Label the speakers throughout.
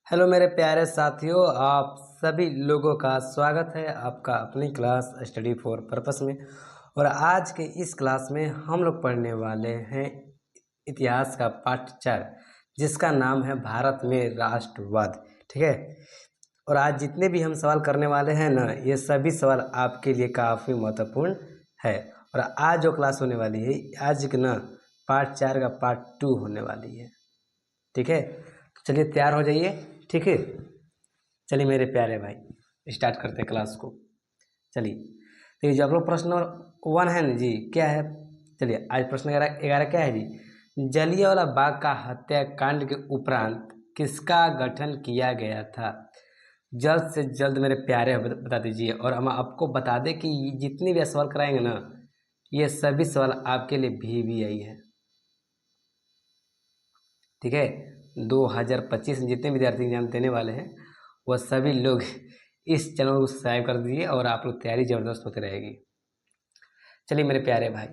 Speaker 1: Hello मेरे प्यारे साथियों, आप सभी लोगों का स्वागत है आपका अपनी क्लास स्टडी फॉर पर्पस में। और आज के इस क्लास में हम लोग पढ़ने वाले हैं इतिहास का पाठ 4, जिसका नाम है भारत में राष्ट्रवाद। ठीक है। और आज जितने भी हम सवाल करने वाले हैं ना, ये सभी सवाल आपके लिए काफ़ी महत्वपूर्ण है। और आज जो क्लास होने वाली है, आज की ना पार्ट 4 का पार्ट 2 होने वाली है। ठीक है, तो चलिए तैयार हो जाइए। ठीक है, चलिए मेरे प्यारे भाई स्टार्ट करते हैं क्लास को। चलिए, तो ये जो आप लोग प्रश्न नंबर 1 है ना जी, क्या है? चलिए, आज प्रश्न 11 क्या है जी? जलियांवाला बाग का हत्याकांड के उपरांत किसका गठन किया गया था? जल्द से जल्द मेरे प्यारे बता दीजिए। और हम आपको बता दें कि जितने भी सवाल कराएंगे ना, ये सभी सवाल आपके लिए VVI है। ठीक है, 2025 में जितने विद्यार्थी एग्जाम देने वाले हैं, वह सभी लोग इस चैनल को सब्सक्राइब कर दीजिए और आप लोग तैयारी ज़बरदस्त होती रहेगी। चलिए मेरे प्यारे भाई,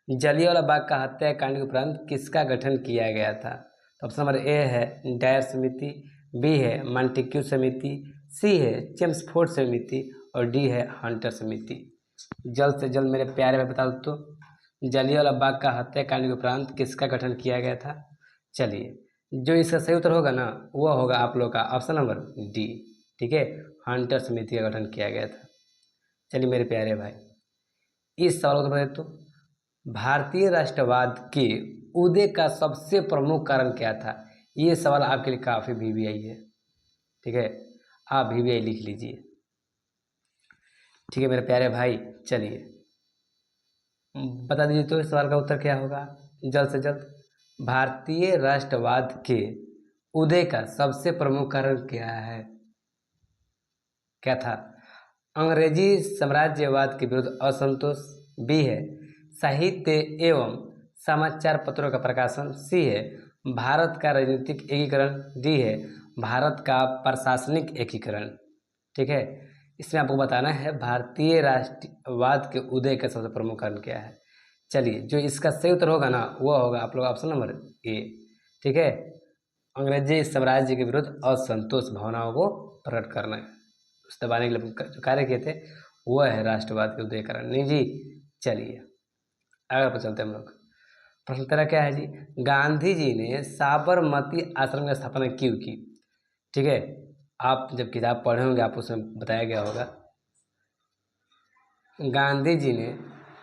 Speaker 1: जलियांवाला बाग का हत्याकांड के उपरांत किसका गठन किया गया था? तो ऑप्शन नंबर ए है डायर समिति, बी है मॉन्टेक्यू समिति, सी है चेम्सफोर्ड समिति और डी है हंटर समिति। जल्द से जल्द मेरे प्यारे भाई बता दो तो जलियांवाला बाग का हत्याकांड के उपरांत किसका गठन किया गया था? चलिए, जो इसका सही उत्तर होगा ना, वह होगा आप लोग का ऑप्शन नंबर डी। ठीक है, हंटर समिति का गठन किया गया था। चलिए मेरे प्यारे भाई, इस सवाल को बताए तो भारतीय राष्ट्रवाद के उदय का सबसे प्रमुख कारण क्या था? ये सवाल आपके लिए काफ़ी VVI है। ठीक है, आप VVI लिख लीजिए। ठीक है मेरे प्यारे भाई, चलिए बता दीजिए तो इस सवाल का उत्तर क्या होगा जल्द से जल्द। भारतीय राष्ट्रवाद के उदय का सबसे प्रमुख कारण क्या है, क्या था? अंग्रेजी साम्राज्यवाद के विरुद्ध असंतोष, बी है साहित्य एवं समाचार पत्रों का प्रकाशन, सी है भारत का राजनीतिक एकीकरण, डी है भारत का प्रशासनिक एकीकरण। ठीक है, इसमें आपको बताना है भारतीय राष्ट्रवाद के उदय का सबसे प्रमुख कारण क्या है। चलिए, जो इसका सही उत्तर होगा ना, वह होगा आप लोग ऑप्शन नंबर ए। ठीक है, अंग्रेजी साम्राज्य के विरुद्ध असंतोष भावनाओं को प्रकट करना है, उस दबाने के लिए जो कार्य किए थे, वह है राष्ट्रवाद के उदय कारण। नहीं जी, चलिए आगे पर चलते हैं हम लोग। प्रश्न तेरा क्या है जी? गांधी जी ने साबरमती आश्रम की स्थापना क्यों की? ठीक है, आप जब किताब पढ़े होंगे आप उसमें बताया गया होगा। गांधी जी ने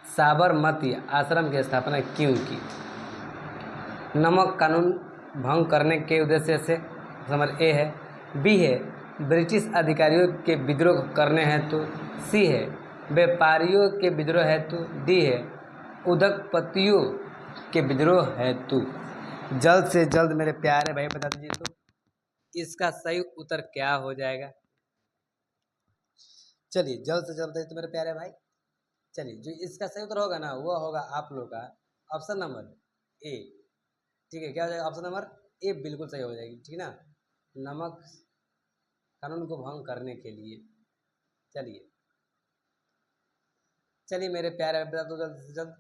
Speaker 1: साबरमती आश्रम की स्थापना क्यों की? नमक कानून भंग करने के उद्देश्य से, नंबर ए है, बी है ब्रिटिश अधिकारियों के विद्रोह करने हेतु, सी है व्यापारियों के विद्रोह हेतु, डी है उद्योगपतियों के विद्रोह हेतु। जल्द से जल्द मेरे प्यारे भाई बता दीजिए तो इसका सही उत्तर क्या हो जाएगा। चलिए जल्द से जल्द तो मेरे प्यारे भाई, चलिए जो इसका सही उत्तर होगा ना, वो होगा आप लोग का ऑप्शन नंबर ए। ठीक है, क्या हो जाएगा? ऑप्शन नंबर ए बिल्कुल सही हो जाएगी। ठीक है ना, नमक कानून को भंग करने के लिए। चलिए चलिए मेरे प्यारे बता दो जल्द से जल्द,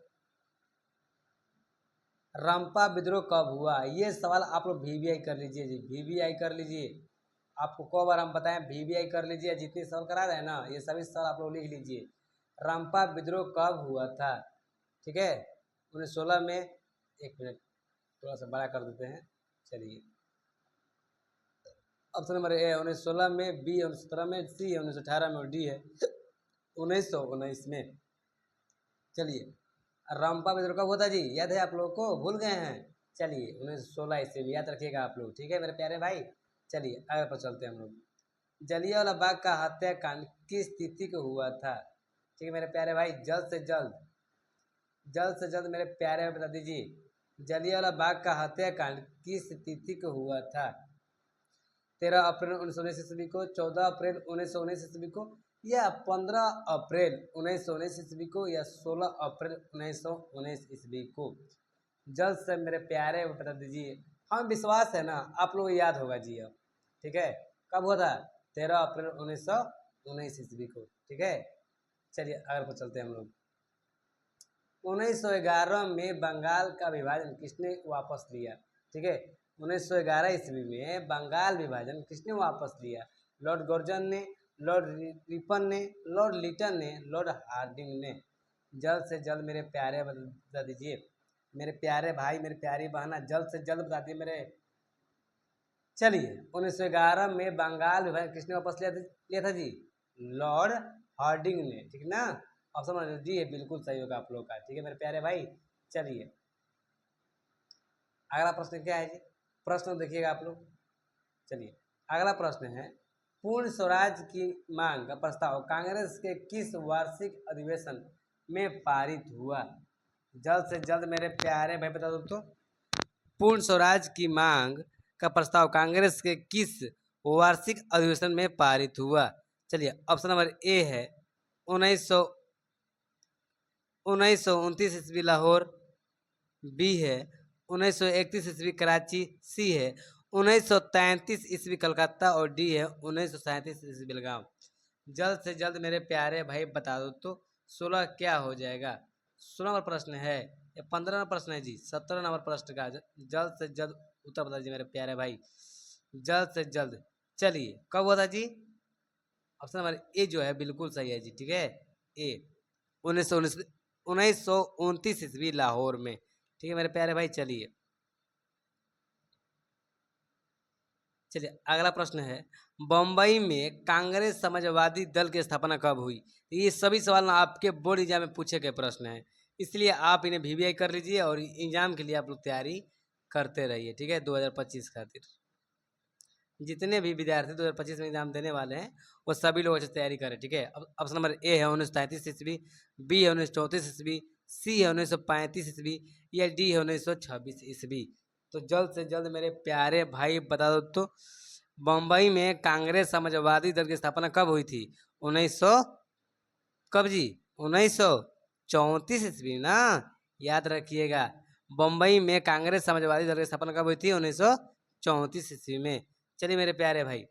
Speaker 1: रंपा विद्रोह कब हुआ? ये सवाल आप लोग VVI कर लीजिए जी, VVI कर लीजिए। आपको को बार हम बताएं, VVI कर लीजिए। जितने सवाल करा रहे हैं ना, ये सभी सवाल आप लोग लिख लीजिए। रंपा विद्रोह कब हुआ था? ठीक है, 1916 में। एक मिनट, थोड़ा सा बड़ा कर देते हैं। चलिए, ऑप्शन नंबर ए 1916 में, बी 1917 में, सी 1918 में और डी है 1919 में। चलिए, रंपा विद्रोह कब होता जी, याद है आप लोगों को? भूल गए हैं? चलिए 1916 इसे भी याद रखिएगा आप लोग। ठीक है मेरे प्यारे भाई, चलिए आगे पर चलते हैं हम लोग। जलियांवाला बाग का हत्याकांड किस तिथि को हुआ था? ठीक है मेरे प्यारे भाई, जल्द से जल्द मेरे प्यारे भाई बता दीजिए जलियांवाला बाग का हत्याकांड किस तिथि को हुआ था? 13 अप्रैल 1919 ईस्वी को, 14 अप्रैल 1919 ईस्वी को, या 15 अप्रैल 1919 ईस्वी को, या 16 अप्रैल 1919 ईस्वी को? जल्द से मेरे प्यारे बता दीजिए। हमें विश्वास है ना आप लोग याद होगा जी अब। ठीक है, कब हुआ था? 13 अप्रैल 1919 ईस्वी को। ठीक है, चलिए आगे पर चलते हैं हम लोग। 1911 में बंगाल का विभाजन किसने वापस लिया? ठीक है, 1911 ईस्वी में बंगाल विभाजन किसने वापस लिया? लॉर्ड गर्जन ने, लॉर्ड रिपन ने, लॉर्ड लिटन ने, लॉर्ड हार्डिंग ने? जल्द से जल्द मेरे प्यारे बता दीजिए, मेरे प्यारे भाई, मेरे प्यारी बहना, जल्द से जल्द बता दिए मेरे। चलिए, 1911 में बंगाल विभाजन किसने वापस लिया था जी? लॉर्ड हार्डिंग ने, ठीक ना? ऑप्शन नंबर डी है बिल्कुल सही होगा आप लोग का, ठीक है मेरे प्यारे भाई। चलिए, अगला प्रश्न क्या है जी? प्रश्न देखिएगा आप लोग। चलिए, अगला प्रश्न है, पूर्ण स्वराज की मांग का प्रस्ताव कांग्रेस के किस वार्षिक अधिवेशन में पारित हुआ? जल्द से जल्द मेरे प्यारे भाई बता दो तो। पूर्ण स्वराज की मांग का प्रस्ताव कांग्रेस के किस वार्षिक अधिवेशन में पारित हुआ? चलिए, ऑप्शन नंबर ए है 1929 ईस्वी लाहौर, बी है 1931 ईस्वी कराची, सी है 1933 ईस्वी कलकत्ता और डी है 1937 ईस्वी बेलगाम। जल्द से जल्द मेरे प्यारे भाई बता दो तो 16 क्या हो जाएगा? 16 नंबर प्रश्न है या 15 नंबर प्रश्न है जी? 17 नंबर प्रश्न का जल्द से जल्द उत्तर बता दीजिए मेरे प्यारे भाई, जल्द से जल्द। चलिए, कब हुआ था जी? ऑप्शन नंबर ए जो है बिल्कुल सही है जी, ठीक है, ए 1929 ईस्वी लाहौर में, ठीक है मेरे प्यारे भाई। चलिए, अगला प्रश्न है, बम्बई में कांग्रेस समाजवादी दल की स्थापना कब हुई? ये सभी सवाल ना आपके बोर्ड एग्जाम में पूछे गए प्रश्न हैं, इसलिए आप इन्हें वीवीआई कर लीजिए और एग्जाम के लिए आप लोग तैयारी करते रहिए, ठीक है। 2025 खातिर जितने भी विद्यार्थी 2025 में एग्जाम देने वाले हैं वो सभी लोग अच्छे तैयारी करें, ठीक है। अब ऑप्शन नंबर ए है 1933 ईस्वी, बी है 1934 ईस्वी, सी है 1935 ईस्वी या डी है 1926 ईस्वी। तो जल्द से जल्द मेरे प्यारे भाई बता दो तो बम्बई में कांग्रेस समाजवादी दल की स्थापना कब हुई थी? 1900 कब जी? 1934 ईस्वी ना, याद रखिएगा। बम्बई में कांग्रेस समाजवादी दल की स्थापना कब हुई थी? 1934 ईस्वी में। चलिए मेरे प्यारे भाई,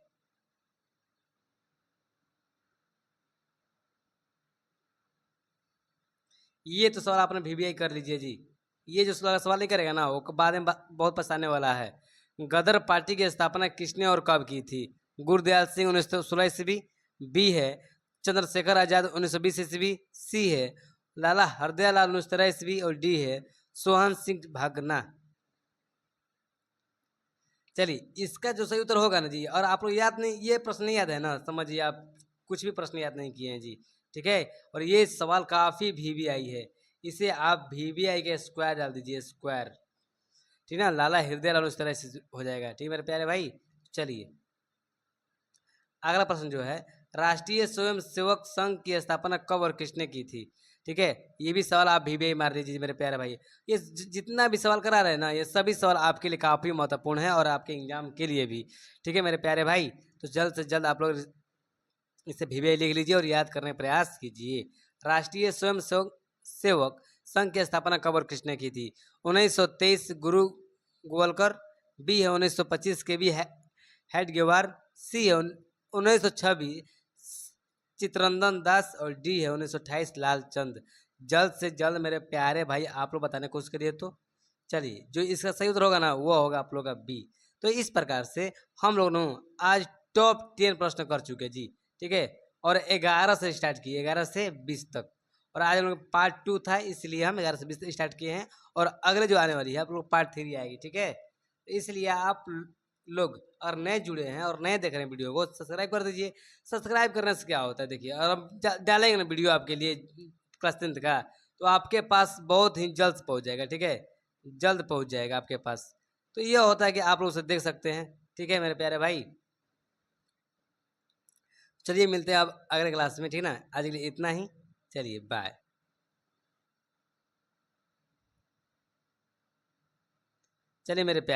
Speaker 1: ये तो सवाल आपने वीवीआई कर लीजिए जी। ये जो सवाल नहीं करेगा ना वो बाद में बहुत पछताने वाला है। गदर पार्टी की स्थापना किसने और कब की थी? गुरदयाल सिंह 1916 ईस्वी, बी है चंद्रशेखर आजाद 1920 ईस्वी, सी है लाला हरदयालाल 1913 ईस्वी और डी है सोहन सिंह भागना। चलिए, इसका जो सही उत्तर होगा ना जी, और आप लोग याद नहीं, ये प्रश्न नहीं याद है ना, समझिए आप कुछ भी प्रश्न याद नहीं किए हैं जी, ठीक है। और ये सवाल काफ़ी वीवीआई है, इसे आप वीवीआई के स्क्वायर डाल दीजिए, स्क्वायर, ठीक है ना। लाला हृदय उस तरह से हो जाएगा, ठीक है मेरे प्यारे भाई। चलिए, अगला प्रश्न जो है, राष्ट्रीय स्वयं सेवक संघ की स्थापना कब और किसने की थी? ठीक है, ये भी सवाल आप भी मार लीजिए मेरे प्यारे भाई। ये जितना भी सवाल करा रहे हैं ना, ये सभी सवाल आपके लिए काफ़ी महत्वपूर्ण है और आपके एग्जाम के लिए भी, ठीक है मेरे प्यारे भाई। तो जल्द से जल्द आप लोग इसे भी लिख लीजिए और याद करने का प्रयास कीजिए। राष्ट्रीय स्वयं सेवक संघ की स्थापना कब और किसने की थी? 1923 गुरु गोवलकर, बी है 1925 के बी हेडगेवार, सी है 1926 चित्रंदन दास और डी है 1928 लालचंद। जल्द से जल्द मेरे प्यारे भाई आप लोग बताने की कोशिश करिए। तो चलिए, जो इसका सही उत्तर होगा ना वो होगा आप लोग का बी। तो इस प्रकार से हम लोग आज टॉप 10 प्रश्न कर चुके जी, ठीक है। और 11 से स्टार्ट किए, 11 से 20 तक, और आज हम लोग पार्ट 2 था इसलिए हम 11 से 20 तक स्टार्ट किए हैं। और अगले जो आने वाली है आप लोग पार्ट 3 आएगी, ठीक है। इसलिए आप लोग अगर नए जुड़े हैं और नए देख रहे हैं वीडियो को, सब्सक्राइब कर दीजिए। सब्सक्राइब करने से क्या होता है, देखिए, और हम डालेंगे ना वीडियो आपके लिए क्लास 10 का, तो आपके पास बहुत ही जल्द पहुंच जाएगा, ठीक है, जल्द पहुंच जाएगा आपके पास। तो ये होता है कि आप लोग उसे देख सकते हैं, ठीक है मेरे प्यारे भाई। चलिए, मिलते हैं अब अगले क्लास में, ठीक है ना। आज के लिए इतना ही, चलिए बाय। चलिए मेरे प्यारे